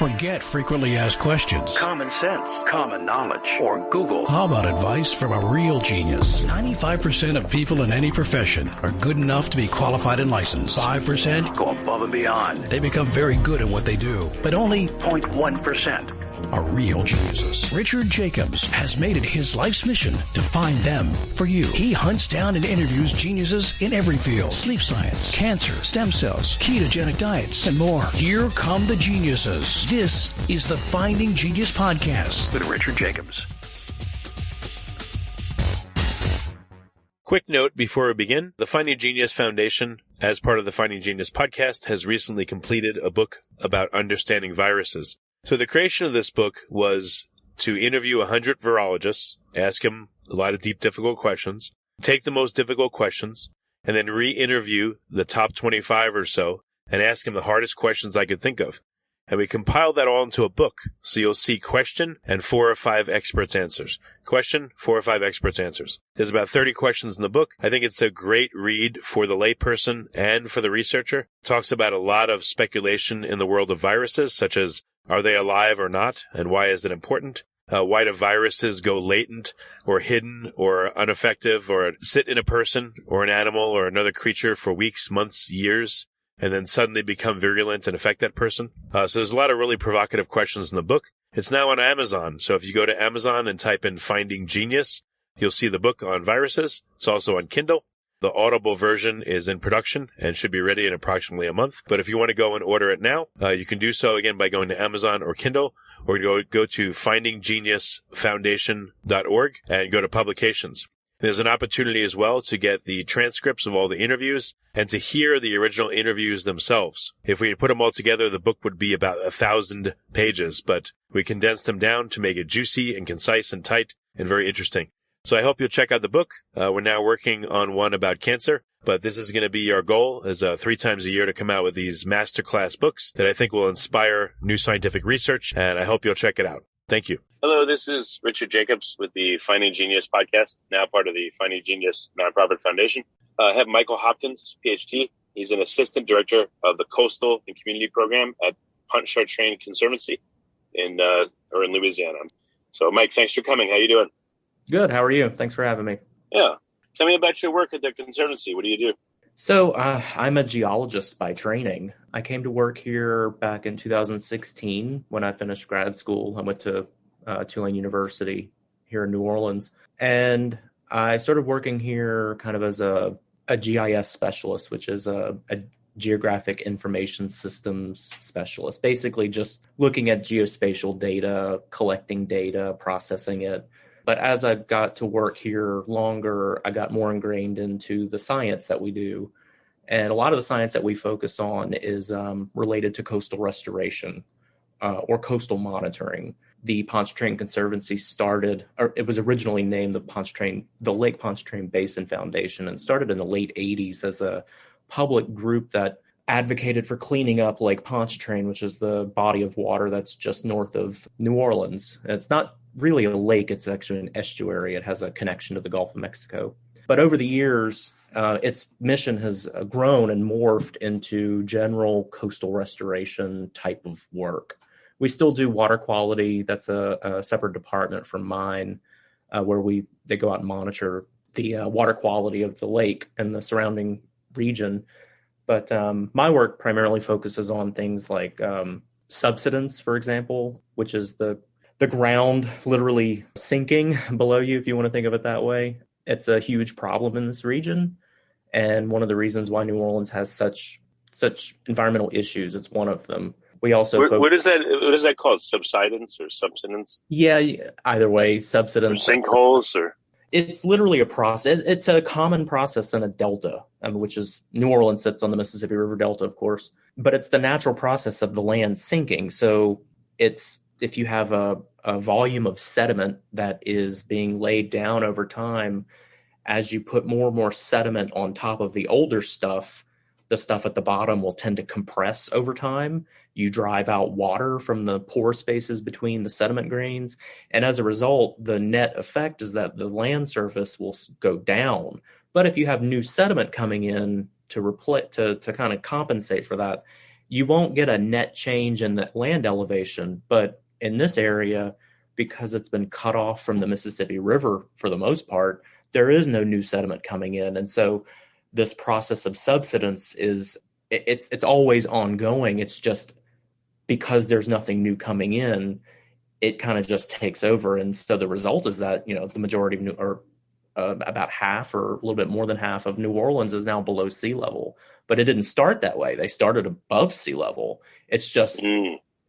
Forget frequently asked questions. Common sense, common knowledge, or Google. How about advice from a real genius? 95% of people in any profession are good enough to be qualified and licensed. 5% go above and beyond. They become very good at what they do, but only 0.1% are real geniuses. Richard Jacobs has made it his life's mission to find them for you. He hunts down and interviews geniuses in every field: sleep science, cancer, stem cells, ketogenic diets, and more. Here come the geniuses. This is the Finding Genius Podcast with Richard Jacobs. Quick note before we begin, the Finding Genius Foundation, as part of the Finding Genius Podcast, has recently completed a book about understanding viruses. So the creation of this book was to interview 100 virologists, ask them a lot of deep, difficult questions, take the most difficult questions, and then re-interview the top 25 or so and ask them the hardest questions I could think of. And we compiled that all into a book. So you'll see question and 4 or 5 experts' answers. Question, 4 or 5 experts' answers. There's about 30 questions in the book. I think it's a great read for the layperson and for the researcher. It talks about a lot of speculation in the world of viruses, such as are they alive or not, and why is it important? Why do viruses go latent or hidden or ineffective or sit in a person or an animal or another creature for weeks, months, years, and then suddenly become virulent and affect that person? So there's a lot of really provocative questions in the book. It's now on Amazon. So if you go to Amazon and type in Finding Genius, you'll see the book on viruses. It's also on Kindle. The Audible version is in production and should be ready in approximately a month. But if you want to go and order it now, you can do so again by going to Amazon or Kindle, or go to findinggeniusfoundation.org and go to publications. There's an opportunity as well to get the transcripts of all the interviews and to hear the original interviews themselves. If we put them all together, the book would be about 1,000 pages, but we condensed them down to make it juicy and concise and tight and very interesting. So I hope you'll check out the book. We're now working on one about cancer, but this is going to be our goal is 3 times a year to come out with these masterclass books that I think will inspire new scientific research, and I hope you'll check it out. Thank you. Hello, this is Richard Jacobs with the Finding Genius Podcast, now part of the Finding Genius Nonprofit Foundation. I have Michael Hopkins, PhD. He's an assistant director of the Coastal and Community Program at Pontchartrain Conservancy in Louisiana. So, Mike, thanks for coming. How you doing? Good. How are you? Thanks for having me. Yeah. Tell me about your work at the Conservancy. What do you do? So I'm a geologist by training. I came to work here back in 2016 when I finished grad school. I went to Tulane University here in New Orleans. And I started working here kind of as a GIS specialist, which is a geographic information systems specialist, basically just looking at geospatial data, collecting data, processing it. But as I got to work here longer, I got more ingrained into the science that we do. And a lot of the science that we focus on is related to coastal restoration or coastal monitoring. The Pontchartrain Conservancy started, or it was originally named the Lake Pontchartrain Basin Foundation, and started in the late 80s as a public group that advocated for cleaning up Lake Pontchartrain, which is the body of water that's just north of New Orleans. And it's not really a lake, it's actually an estuary. It has a connection to the Gulf of Mexico. But over the years, its mission has grown and morphed into general coastal restoration type of work. We still do water quality. That's a separate department from mine, where they go out and monitor the water quality of the lake and the surrounding region. But my work primarily focuses on things like subsidence, for example, which is the ground literally sinking below you, if you want to think of it that way. It's a huge problem in this region. And one of the reasons why New Orleans has such environmental issues, it's one of them. We also what is that called? Subsidence or subsidence? Yeah, either way, subsidence. Or sinkholes or? It's literally a process. It's a common process in a delta, which is New Orleans sits on the Mississippi River Delta, of course. But it's the natural process of the land sinking. So it's if you have a volume of sediment that is being laid down over time, as you put more and more sediment on top of the older stuff, the stuff at the bottom will tend to compress over time. You drive out water from the pore spaces between the sediment grains. And as a result, the net effect is that the land surface will go down. But if you have new sediment coming in to kind of compensate for that, you won't get a net change in the land elevation, but in this area, because it's been cut off from the Mississippi River for the most part, there is no new sediment coming in. And so this process of subsidence it's always ongoing. It's just because there's nothing new coming in, it kind of just takes over. And so the result is that, the majority of about half or a little bit more than half of New Orleans is now below sea level. But it didn't start that way. They started above sea level. It's just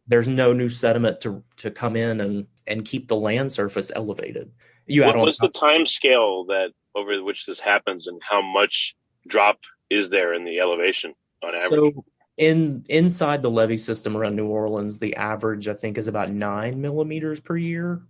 there's no new sediment to come in and keep the land surface elevated. What's the time scale that over which this happens, and how much drop is there in the elevation on average? So inside the levee system around New Orleans, the average, I think, is about 9 millimeters per year,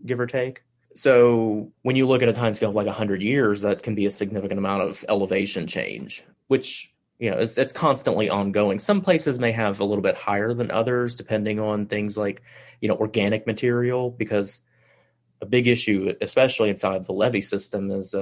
give or take. So when you look at a time scale of like 100 years, that can be a significant amount of elevation change, which, it's constantly ongoing. Some places may have a little bit higher than others, depending on things like, organic material, because a big issue, especially inside the levee system, is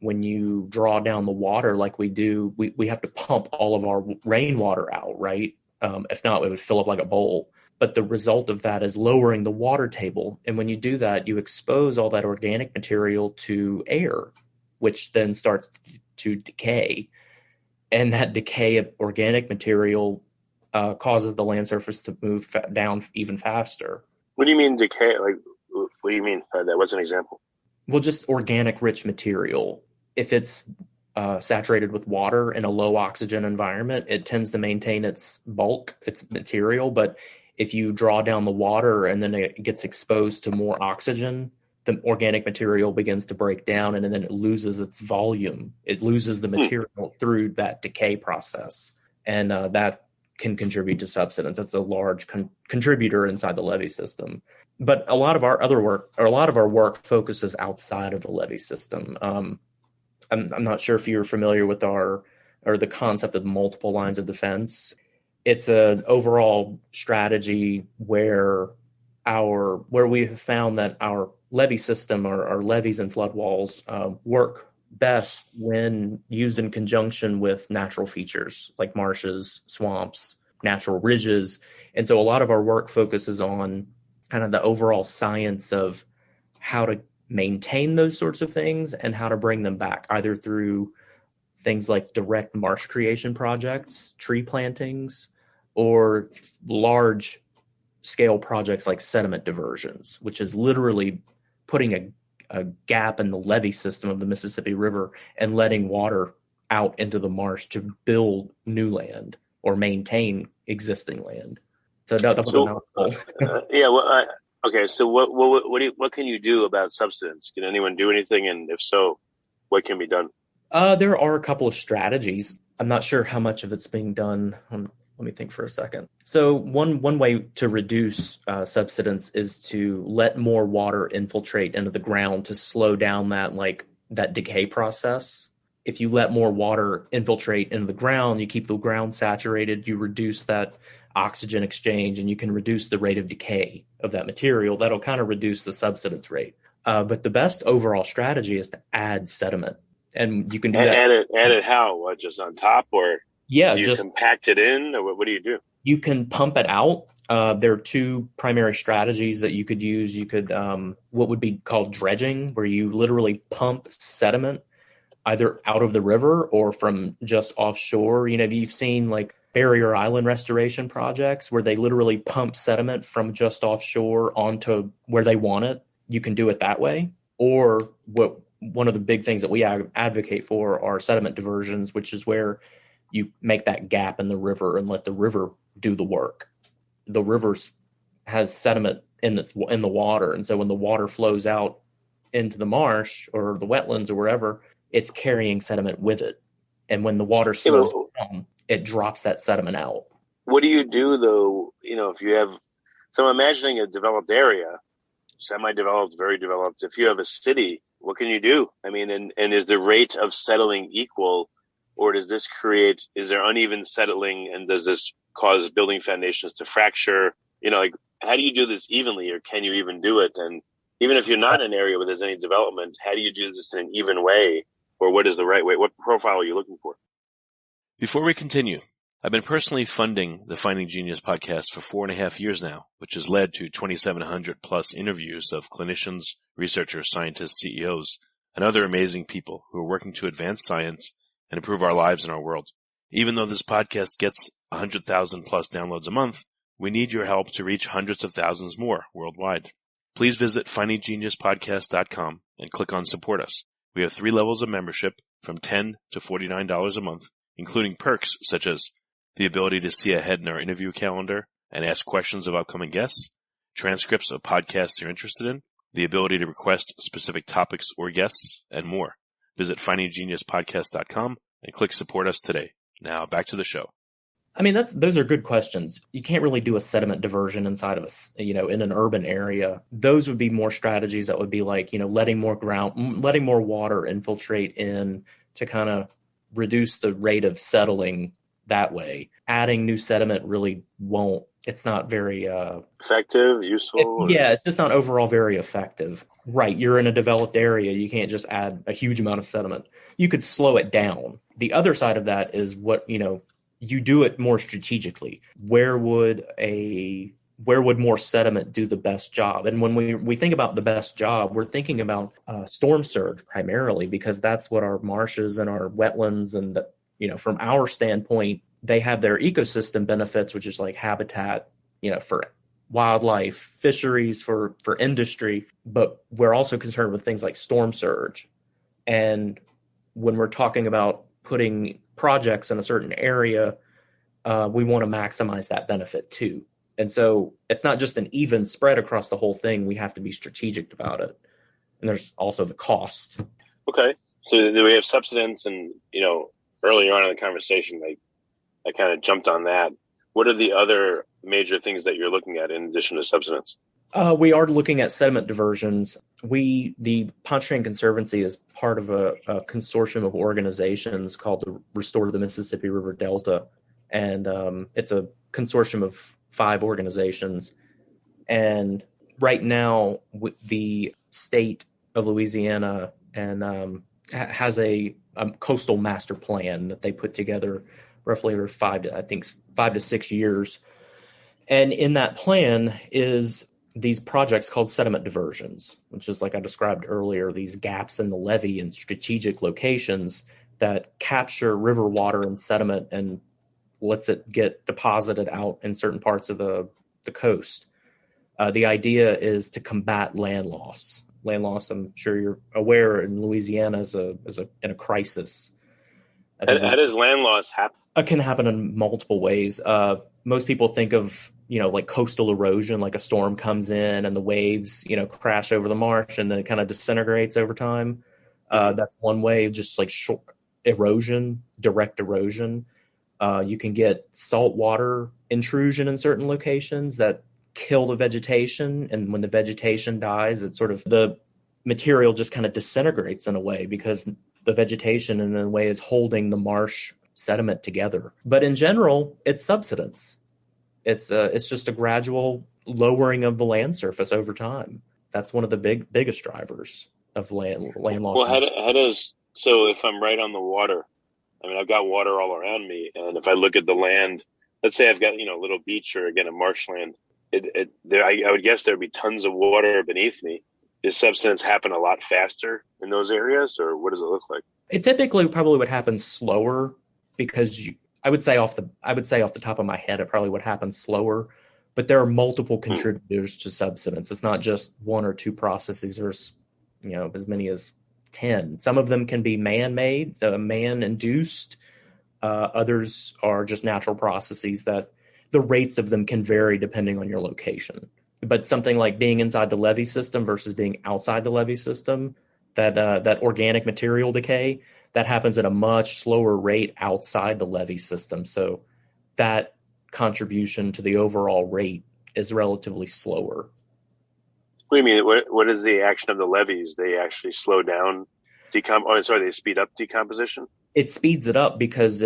when you draw down the water like we do, we have to pump all of our rainwater out, right? If not, it would fill up like a bowl. But the result of that is lowering the water table. And when you do that, you expose all that organic material to air, which then starts to decay. And that decay of organic material causes the land surface to move down even faster. What do you mean decay? Like, what do you mean by that? What's an example? Well, just organic rich material. If it's saturated with water in a low oxygen environment, it tends to maintain its bulk, its material. But if you draw down the water and then it gets exposed to more oxygen, the organic material begins to break down, and then it loses its volume. It loses the material through that decay process. And that can contribute to subsidence. That's a large contributor inside the levee system. But a lot of our work focuses outside of the levee system. I'm not sure if you're familiar with the concept of multiple lines of defense. It's an overall strategy where we have found that our levee system, or our levees and flood walls, work best when used in conjunction with natural features like marshes, swamps, natural ridges. And so a lot of our work focuses on kind of the overall science of how to maintain those sorts of things and how to bring them back, either through things like direct marsh creation projects, tree plantings, or large scale projects like sediment diversions, which is literally putting a gap in the levee system of the Mississippi River and letting water out into the marsh to build new land or maintain existing land. So that was a mouthful. Yeah. Well, okay. So what can you do about subsidence? Can anyone do anything? And if so, what can be done? There are a couple of strategies. I'm not sure how much of it's being done. Let me think for a second. So one way to reduce subsidence is to let more water infiltrate into the ground to slow down that decay process. If you let more water infiltrate into the ground, you keep the ground saturated, you reduce that oxygen exchange, and you can reduce the rate of decay of that material. That'll kind of reduce the subsidence rate. But the best overall strategy is to add sediment. And you can do that. Add it how? What, just on top, or do you compact it in, or what do you do? You can pump it out. There are two primary strategies that you could use. You could what would be called dredging, where you literally pump sediment either out of the river or from just offshore. You've seen like barrier island restoration projects where they literally pump sediment from just offshore onto where they want it. You can do it that way. Or one of the big things that we advocate for are sediment diversions, which is where you make that gap in the river and let the river do the work. The river has sediment in the water. And so when the water flows out into the marsh or the wetlands or wherever, it's carrying sediment with it. And when the water slows down, it drops that sediment out. What do you do though? If you have, so I'm imagining a developed area, semi-developed, very developed. If you have a city, what can you do? I mean, and is the rate of settling equal, or is there uneven settling, and does this cause building foundations to fracture? How do you do this evenly, or can you even do it? And even if you're not in an area where there's any development, how do you do this in an even way, or what is the right way? What profile are you looking for? Before we continue, I've been personally funding the Finding Genius podcast for 4.5 years now, which has led to 2,700 plus interviews of clinicians, researchers, scientists, CEOs, and other amazing people who are working to advance science and improve our lives and our world. Even though this podcast gets 100,000 plus downloads a month, we need your help to reach hundreds of thousands more worldwide. Please visit findinggeniuspodcast.com and click on Support Us. We have 3 levels of membership from $10 to $49 a month, including perks such as the ability to see ahead in our interview calendar and ask questions of upcoming guests, transcripts of podcasts you're interested in, the ability to request specific topics or guests, and more. Visit findinggeniuspodcast.com and click Support Us today. Now back to the show. I mean, those are good questions. You can't really do a sediment diversion inside of in an urban area. Those would be more strategies that would be like, letting more water infiltrate in to kind of reduce the rate of settling that way. Adding new sediment really won't. It's not very effective, useful. It's just not overall very effective. Right. You're in a developed area. You can't just add a huge amount of sediment. You could slow it down. The other side of that is what, you do it more strategically. Where would more sediment do the best job? And when we think about the best job, we're thinking about storm surge primarily, because that's what our marshes and our wetlands and from our standpoint, they have their ecosystem benefits, which is like habitat, for wildlife, fisheries, for industry. But we're also concerned with things like storm surge. And when we're talking about putting projects in a certain area, we want to maximize that benefit too. And so it's not just an even spread across the whole thing. We have to be strategic about it. And there's also the cost. Okay. So do we have subsidence? And, earlier on in the conversation, I kind of jumped on that. What are the other major things that you're looking at in addition to subsidence? We are looking at sediment diversions. The Pontchartrain Conservancy is part of a consortium of organizations called the Restore the Mississippi River Delta. And it's a consortium of 5 organizations. And right now, the state of Louisiana has a coastal master plan that they put together roughly over 5 to 6 years. And in that plan is these projects called sediment diversions, which is, like I described earlier, these gaps in the levee in strategic locations that capture river water and sediment and lets it get deposited out in certain parts of the coast. The idea is to combat land loss. Land loss, I'm sure you're aware, in Louisiana is in a crisis. How does land loss happen? It can happen in multiple ways. Most people think of, like coastal erosion, like a storm comes in and the waves, crash over the marsh and then it kind of disintegrates over time. That's one way, just like short erosion, direct erosion. You can get saltwater intrusion in certain locations that kill the vegetation. And when the vegetation dies, it's sort of the material just kind of disintegrates in a way because the vegetation in a way is holding the marsh sediment together. But in general, it's subsidence. It's just a gradual lowering of the land surface over time. That's one of the biggest drivers of land loss. Well, so if I'm right on the water, I mean, I've got water all around me, and if I look at the land, let's say I've got a little beach or again a marshland, I would guess there would be tons of water beneath me. Does subsidence happen a lot faster in those areas, or what does it look like? It typically probably would happen slower because I would say off the top of my head, it probably would happen slower. But there are multiple contributors to subsidence. It's not just one or two processes. There's as many as 10. Some of them can be man-made, man-induced. Others are just natural processes that the rates of them can vary depending on your location. But something like being inside the levee system versus being outside the levee system, that organic material decay, that happens at a much slower rate outside the levee system. So that contribution to the overall rate is relatively slower. What do you mean? What is the action of the levees? They actually slow down they speed up decomposition? It speeds it up because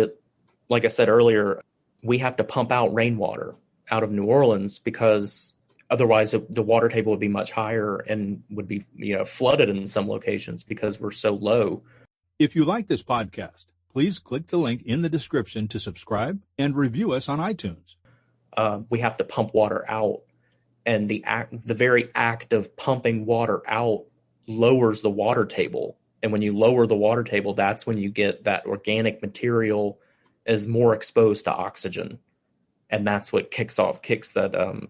like I said earlier, we have to pump out rainwater out of New Orleans because otherwise the water table would be much higher and would be flooded in some locations because we're so low. If you like this podcast, Please click the link in the description to subscribe and review us on iTunes. We have to pump water out, and the very act of pumping water out lowers the water table. And when you lower the water table, that's when you get that organic material is more exposed to oxygen, and that's what kicks that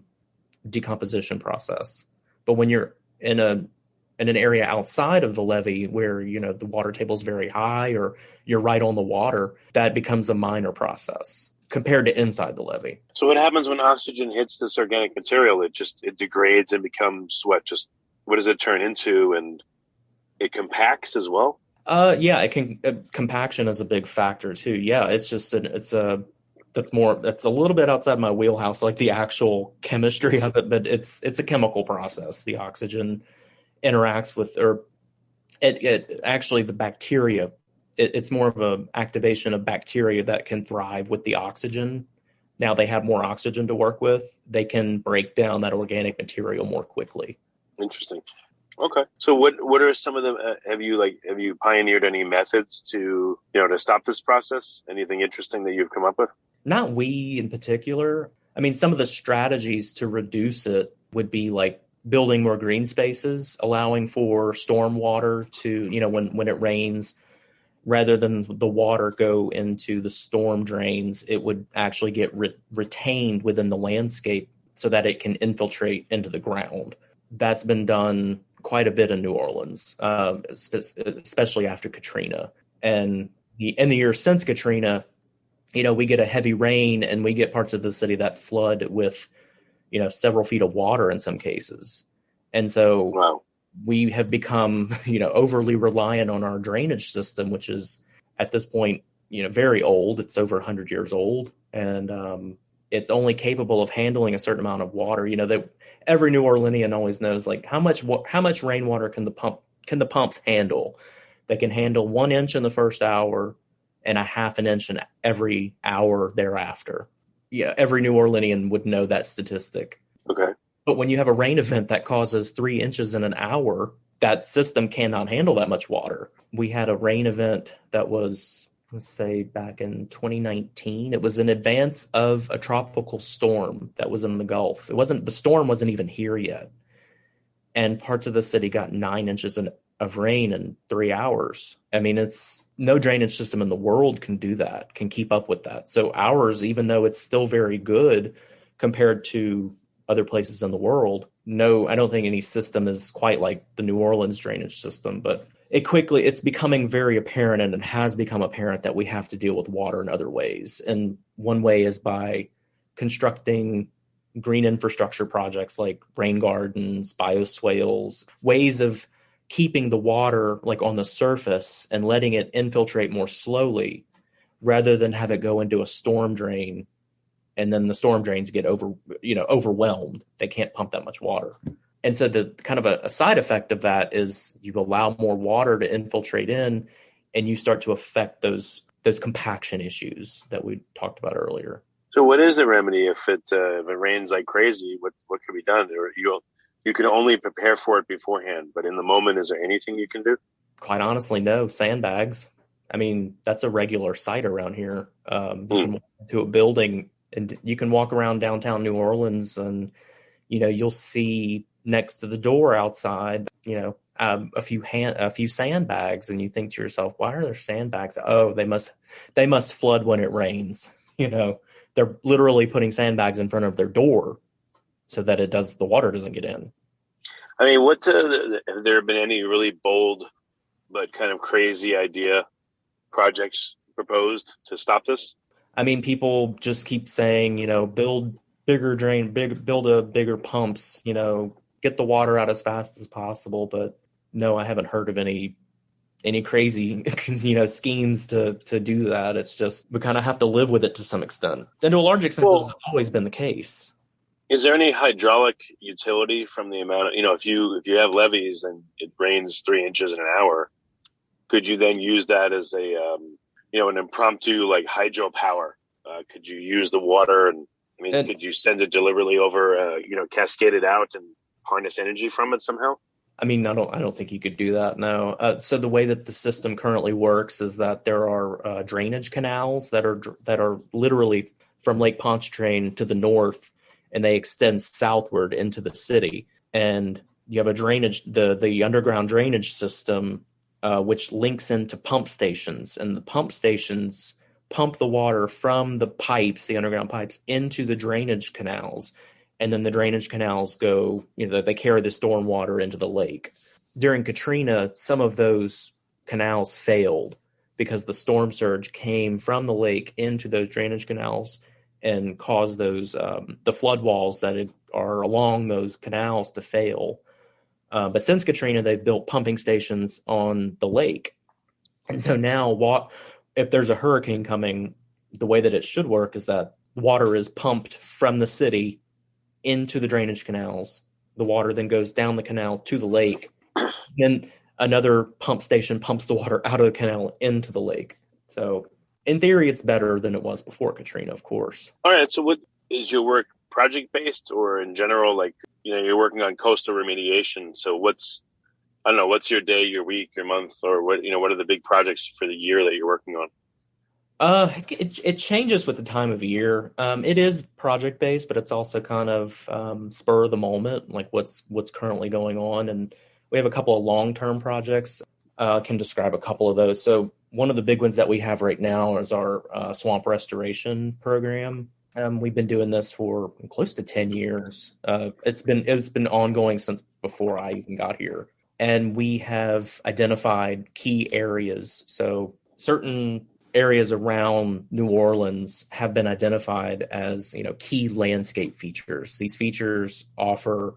decomposition process. But when you're in an area outside of the levee where, the water table is very high or you're right on the water, that becomes a minor process compared to inside the levee. So what happens when oxygen hits this organic material? It degrades and becomes what does it turn into? And it compacts as well? Yeah, it can. Compaction is a big factor too. Yeah, that's a little bit outside my wheelhouse, like the actual chemistry of it, but it's a chemical process. The oxygen interacts with, the bacteria. It's more of an activation of bacteria that can thrive with the oxygen. Now they have more oxygen to work with. They can break down that organic material more quickly. Interesting. Okay. So what are some of them? Have you pioneered any methods to stop this process? Anything interesting that you've come up with? Not we in particular. I mean, some of the strategies to reduce it would be like building more green spaces, allowing for storm water to, when it rains, rather than the water go into the storm drains, it would actually get retained within the landscape so that it can infiltrate into the ground. That's been done quite a bit in New Orleans, especially after Katrina. And in the years since Katrina, we get a heavy rain and we get parts of the city that flood with, several feet of water in some cases. And so wow. We have become, overly reliant on our drainage system, which is at this point, very old. It's over 100 years old, and it's only capable of handling a certain amount of water. That every New Orleanian always knows, like how much rainwater can the pumps handle? They can handle 1 inch in the first hour and a half an inch in every hour thereafter. Yeah, every New Orleanian would know that statistic. Okay. But when you have a rain event that causes 3 inches in an hour, that system cannot handle that much water. We had a rain event that was, let's say, back in 2019. It was in advance of a tropical storm that was in the Gulf. The storm wasn't even here yet. And parts of the city got 9 inches of rain in 3 hours. I mean, it's no drainage system in the world can do that, can keep up with that. So ours, even though it's still very good compared to other places in the world, no, I don't think any system is quite like the New Orleans drainage system, but it's becoming very apparent, and it has become apparent that we have to deal with water in other ways. And one way is by constructing green infrastructure projects like rain gardens, bioswales, ways of keeping the water like on the surface and letting it infiltrate more slowly rather than have it go into a storm drain. And then the storm drains get overwhelmed. They can't pump that much water. And so the kind of a side effect of that is you allow more water to infiltrate in, and you start to affect those compaction issues that we talked about earlier. So what is the remedy if it rains like crazy? What can be done? Or you can only prepare for it beforehand, but in the moment, is there anything you can do? Quite honestly, no. Sandbags. I mean, that's a regular sight around here. You can walk into a building, and you can walk around downtown New Orleans, and you'll see next to the door outside, a few sandbags, and you think to yourself, why are there sandbags? Oh, they must flood when it rains. They're literally putting sandbags in front of their door so that the water doesn't get in. I mean, have there been any really bold but kind of crazy idea projects proposed to stop this? I mean, people just keep saying, build bigger pumps, get the water out as fast as possible. But no, I haven't heard of any crazy, schemes to do that. It's just, we kind of have to live with it to some extent. And to a large extent, this has always been the case. Is there any hydraulic utility from the amount of, if you have levees and it rains 3 inches in an hour, could you then use that as an impromptu like hydropower? Could you use the water could you send it deliberately over, cascade it out and harness energy from it somehow? I mean, I don't think you could do that. No. So the way that the system currently works is that there are drainage canals that are literally from Lake Pontchartrain to the north, and they extend southward into the city. And you have the underground drainage system, which links into pump stations, and the pump stations pump the water from the underground pipes, into the drainage canals. And then the drainage canals they carry the storm water into the lake. During Katrina, some of those canals failed because the storm surge came from the lake into those drainage canals and caused those the flood walls that are along those canals to fail. But since Katrina, they've built pumping stations on the lake. And so now if there's a hurricane coming, the way that it should work is that water is pumped from the city into the drainage canals. The water then goes down the canal to the lake. Then another pump station pumps the water out of the canal into the lake. So in theory, it's better than it was before Katrina, of course. All right. So what is your work project-based, or in general, like, you're working on coastal remediation? So what's your day, your week, your month, or what are the big projects for the year that you're working on? It changes with the time of year. It is project-based, but it's also kind of spur of the moment, like what's currently going on. And we have a couple of long-term projects. I can describe a couple of those. So one of the big ones that we have right now is our swamp restoration program. We've been doing this for close to 10 years. It's been ongoing since before I even got here. And we have identified key areas. So certain areas around New Orleans have been identified as, key landscape features. These features offer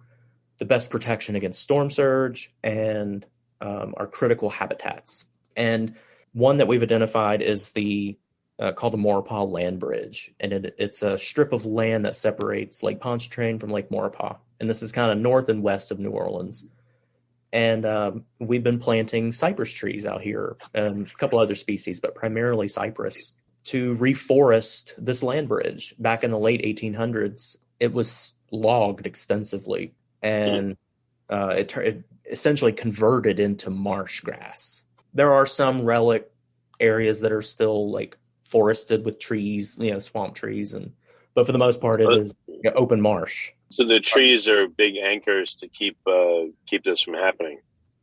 the best protection against storm surge and are critical habitats. And one that we've identified is called the Maurepas Land Bridge. And it's a strip of land that separates Lake Pontchartrain from Lake Maurepas. And this is kind of north and west of New Orleans. And we've been planting cypress trees out here, and a couple other species, but primarily cypress, to reforest this land bridge. Back in the late 1800s, it was logged extensively, and it essentially converted into marsh grass. There are some relic areas that are still like forested with trees, swamp trees, but for the most part, it is open marsh. So the trees are big anchors to keep this from happening,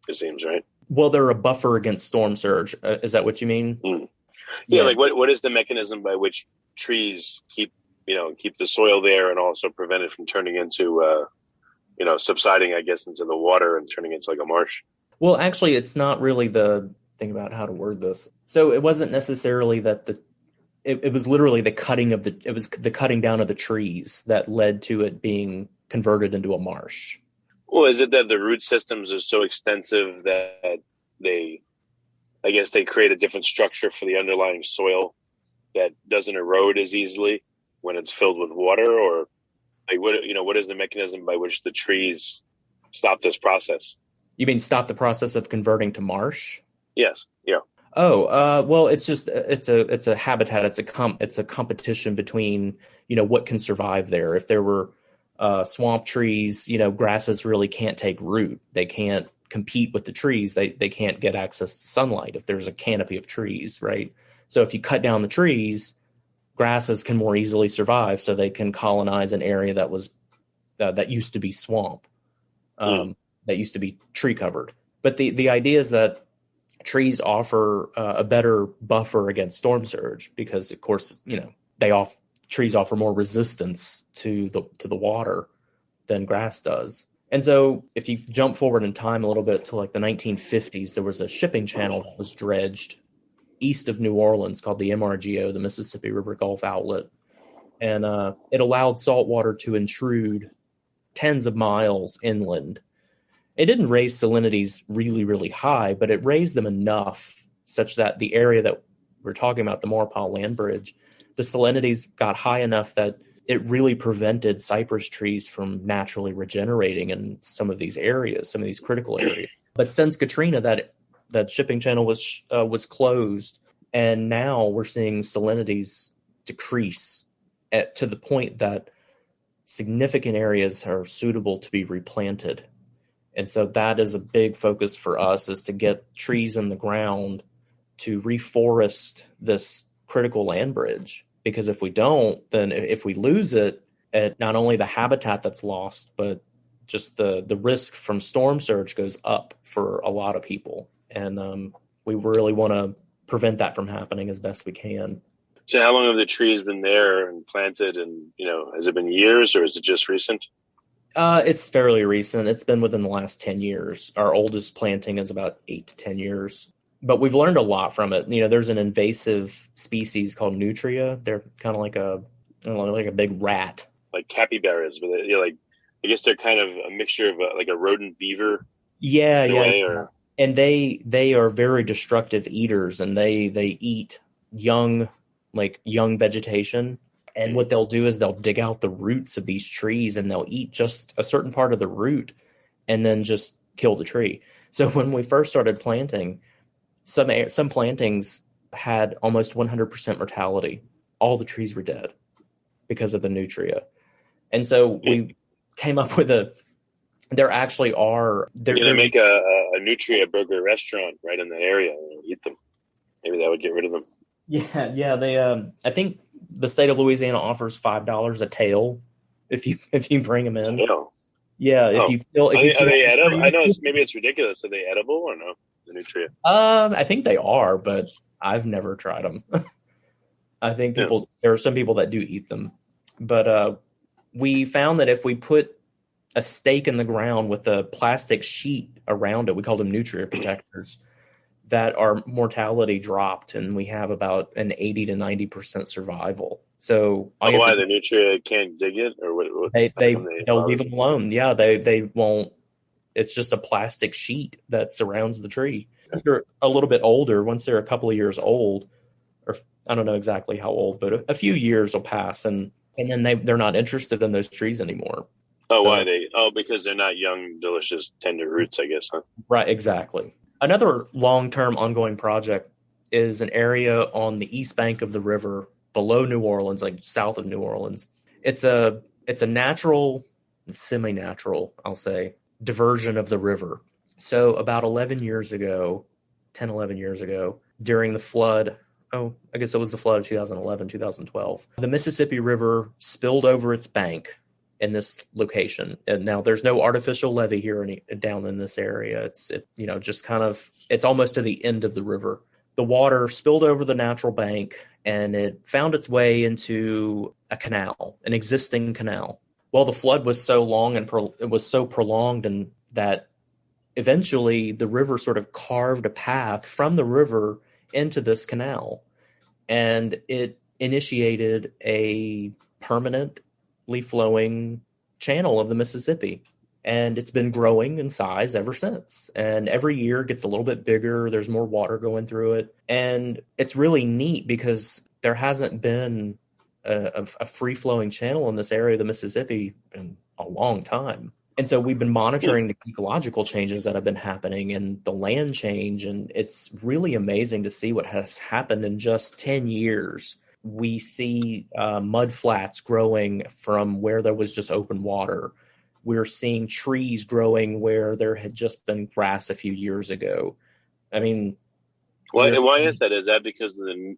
it seems, right? Well, they're a buffer against storm surge. Is that what you mean? Mm. Yeah. Like what is the mechanism by which trees keep the soil there and also prevent it from turning into, subsiding, I guess, into the water and turning into like a marsh? Well, actually, it's not really the thing about how to word this. So it wasn't necessarily that it was literally the cutting down of the trees that led to it being converted into a marsh. Well, is it that the root systems are so extensive that they create a different structure for the underlying soil that doesn't erode as easily when it's filled with water? Or like what is the mechanism by which the trees stop this process? You mean stop the process of converting to marsh? Yes. Yeah. Oh, well, it's a habitat. It's a competition between, what can survive there. If there were swamp trees, grasses really can't take root. They can't compete with the trees. They can't get access to sunlight if there's a canopy of trees, right? So if you cut down the trees, grasses can more easily survive, so they can colonize an area that was that used to be swamp, that used to be tree covered. But the idea is that trees offer a better buffer against storm surge because, of course, trees offer more resistance to the water than grass does. And so if you jump forward in time a little bit to like the 1950s, there was a shipping channel that was dredged east of New Orleans called the MRGO, the Mississippi River Gulf Outlet. And it allowed salt water to intrude tens of miles inland. It didn't raise salinities really, really high, but it raised them enough such that the area that we're talking about, the Maurepas Land Bridge, the salinities got high enough that it really prevented cypress trees from naturally regenerating in some of these areas, some of these critical areas. But since Katrina, that shipping channel was closed, and now we're seeing salinities decrease to the point that significant areas are suitable to be replanted. And so that is a big focus for us, is to get trees in the ground to reforest this critical land bridge. Because if we don't, then if we lose it, not only the habitat that's lost, but just the risk from storm surge goes up for a lot of people. And we really want to prevent that from happening as best we can. So how long have the trees been there and planted, and, has it been years or is it just recent? It's fairly recent. It's been within the last 10 years. Our oldest planting is about 8 to 10 years. But we've learned a lot from it. There's an invasive species called nutria. They're kind of like a big rat. Like capybaras, but I guess they're kind of a mixture of like a rodent beaver. Yeah. Or... And they are very destructive eaters, and they eat young vegetation. And what they'll do is they'll dig out the roots of these trees, and they'll eat just a certain part of the root and then just kill the tree. So when we first started planting, some plantings had almost 100% mortality. All the trees were dead because of the nutria. And so we came up with there actually are... You're going to make a nutria burger restaurant right in that area and eat them. Maybe that would get rid of them. Yeah. They, I think the state of Louisiana offers $5 a tail if you bring them in. Tail? Yeah. Are they edible? I know maybe it's ridiculous. Are they edible or no? The nutria? I think they are, but I've never tried them. I think there are some people that do eat them, but we found that if we put a stake in the ground with a plastic sheet around it, we call them nutria protectors, that our mortality dropped, and we have about an 80 to 90% survival. So why the nutria can't dig it, or what? They'll leave them alone. Yeah, they won't. It's just a plastic sheet that surrounds the tree. If they're a little bit older, once they're a couple of years old, or I don't know exactly how old, but a few years will pass, and then they're not interested in those trees anymore. Oh, so, why because they're not young, delicious, tender roots, I guess, huh? Right, exactly. Another long-term ongoing project is an area on the east bank of the river below New Orleans, like south of New Orleans. It's a natural, semi-natural, I'll say, diversion of the river. So about 11 years ago, during the flood, I guess it was the flood of 2011, 2012, the Mississippi River spilled over its bank in this location. And now there's no artificial levee here down in this area. It's almost to the end of the river. The water spilled over the natural bank, and it found its way into a canal, an existing canal. Well, the flood was so long and it was so prolonged, and that eventually the river sort of carved a path from the river into this canal, and it initiated a permanently flowing channel of the Mississippi. And it's been growing in size ever since. And every year it gets a little bit bigger. There's more water going through it. And it's really neat because there hasn't been a free-flowing channel in this area of the Mississippi in a long time. And so we've been monitoring the ecological changes that have been happening and the land change. And it's really amazing to see what has happened in just 10 years. We see mud flats growing from where there was just open water. We're seeing trees growing where there had just been grass a few years ago. I mean, why is that? Is that because of the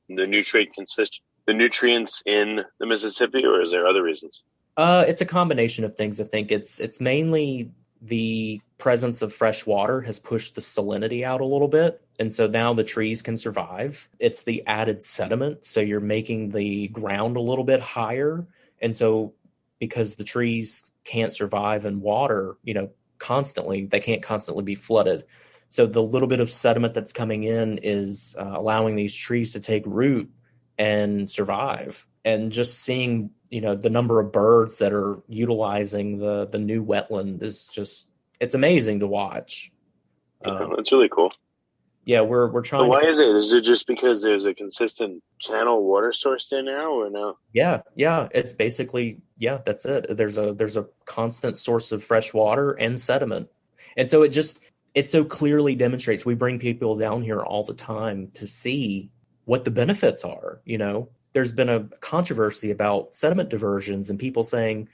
nutrients in the Mississippi, or is there other reasons? It's a combination of things. I think it's mainly the presence of fresh water has pushed the salinity out a little bit. And so now the trees can survive. It's the added sediment. So you're making the ground a little bit higher. And so because the trees can't survive in water, constantly, they can't constantly be flooded. So the little bit of sediment that's coming in is allowing these trees to take root and survive. And just seeing, the number of birds that are utilizing the new wetland is it's amazing to watch. That's really cool. Yeah, we're trying. But why is it? Is it just because there's a consistent channel water source there now, or no? Yeah. It's basically, that's it. There's a constant source of fresh water and sediment, and so it so clearly demonstrates. We bring people down here all the time to see what the benefits are. There's been a controversy about sediment diversions and people saying,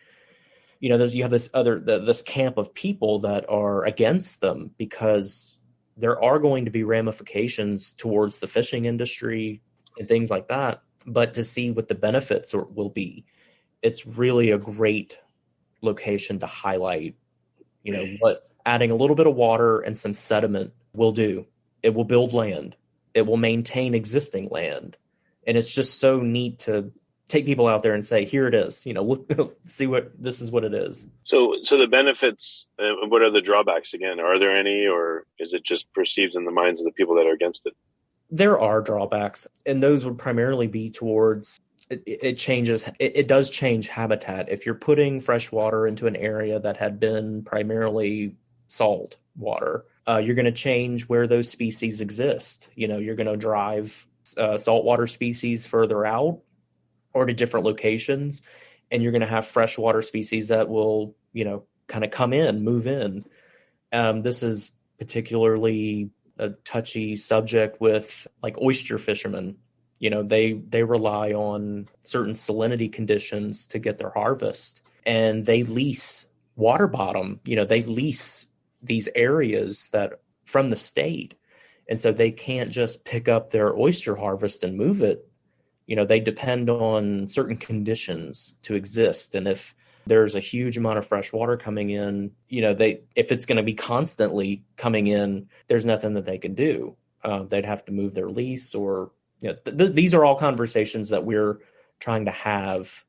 you know, you have this camp of people that are against them because there are going to be ramifications towards the fishing industry and things like that. But to see what the benefits will be, it's really a great location to highlight, you know, what adding a little bit of water and some sediment will do. It will build land. It will maintain existing land. And it's just so neat to take people out there and say, here it is, you know, look, see this is what it is. So the benefits, what are the drawbacks again? Are there any, or is it just perceived in the minds of the people that are against it? There are drawbacks, and those would primarily be towards it does change habitat. If you're putting fresh water into an area that had been primarily salt water, you're going to change where those species exist. You know, you're going to drive saltwater species further out or to different locations, and you're going to have freshwater species that will, you know, kind of move in. This is particularly a touchy subject with like oyster fishermen. You know, they rely on certain salinity conditions to get their harvest, and they lease water bottom. You know, they lease these areas that from the state. And so they can't just pick up their oyster harvest and move it. You know, they depend on certain conditions to exist. And if there's a huge amount of fresh water coming in, you know, if it's going to be constantly coming in, there's nothing that they can do. They'd have to move their lease, or, you know, these are all conversations that we're trying to have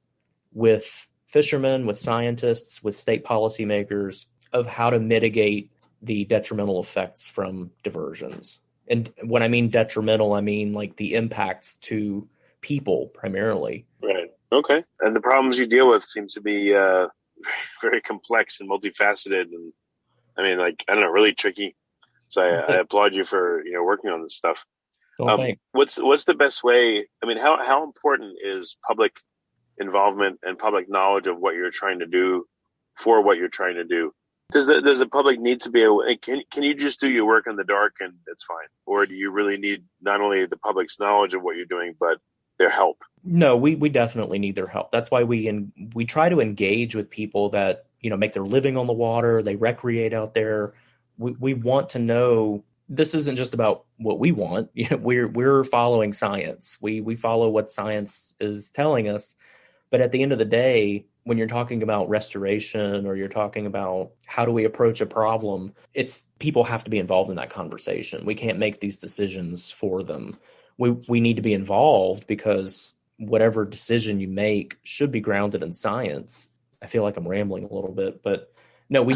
with fishermen, with scientists, with state policymakers of how to mitigate the detrimental effects from diversions. And when I mean detrimental, I mean like the impacts to people primarily. Right. Okay. And the problems you deal with seems to be very complex and multifaceted, and I mean, like, I don't know, really tricky. So I applaud you for, you know, working on this stuff. What's the best way? I mean, how important is public involvement and public knowledge of what you're trying to do for what you're trying to do? Does the public need to be able? Can you just do your work in the dark and it's fine, or do you really need not only the public's knowledge of what you're doing, but their help? No, we definitely need their help. That's why we try to engage with people that, you know, make their living on the water. They recreate out there. We want to know this isn't just about what we want. You know, we're following science. We follow what science is telling us. But at the end of the day, when you're talking about restoration or you're talking about how do we approach a problem, it's people have to be involved in that conversation. We can't make these decisions for them. We need to be involved because whatever decision you make should be grounded in science. I feel like I'm rambling a little bit, but no, we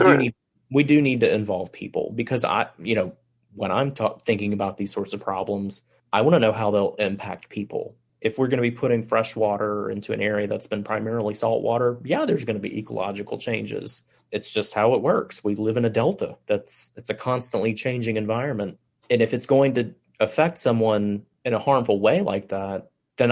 do need to involve people because when I'm thinking about these sorts of problems, I want to know how they'll impact people. If we're going to be putting fresh water into an area that's been primarily salt water, yeah, there's going to be ecological changes. It's just how it works. We live in a delta. It's a constantly changing environment. And if it's going to affect someone in a harmful way like that, then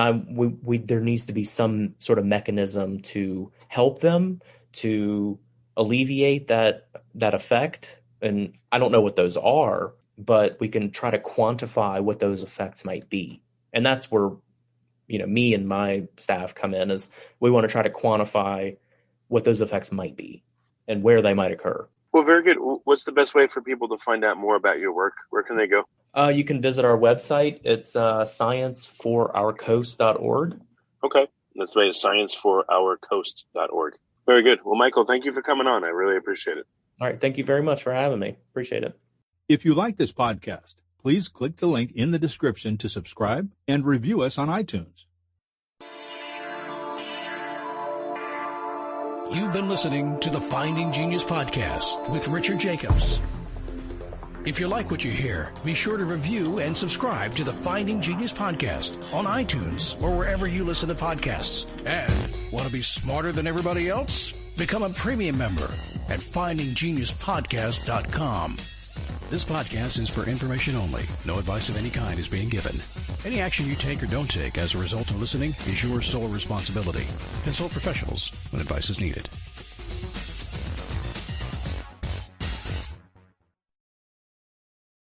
there needs to be some sort of mechanism to help them, to alleviate that effect. And I don't know what those are, but we can try to quantify what those effects might be. And that's where, you know, me and my staff come in, is we want to try to quantify what those effects might be and where they might occur. Well, very good. What's the best way for people to find out more about your work? Where can they go? You can visit our website. It's scienceforourcoast.org. Okay. That's right. scienceforourcoast.org. Very good. Well, Michael, thank you for coming on. I really appreciate it. All right. Thank you very much for having me. Appreciate it. If you like this podcast, please click the link in the description to subscribe and review us on iTunes. You've been listening to the Finding Genius podcast with Richard Jacobs. If you like what you hear, be sure to review and subscribe to the Finding Genius podcast on iTunes or wherever you listen to podcasts. And want to be smarter than everybody else? Become a premium member at findinggeniuspodcast.com. This podcast is for information only. No advice of any kind is being given. Any action you take or don't take as a result of listening is your sole responsibility. Consult professionals when advice is needed.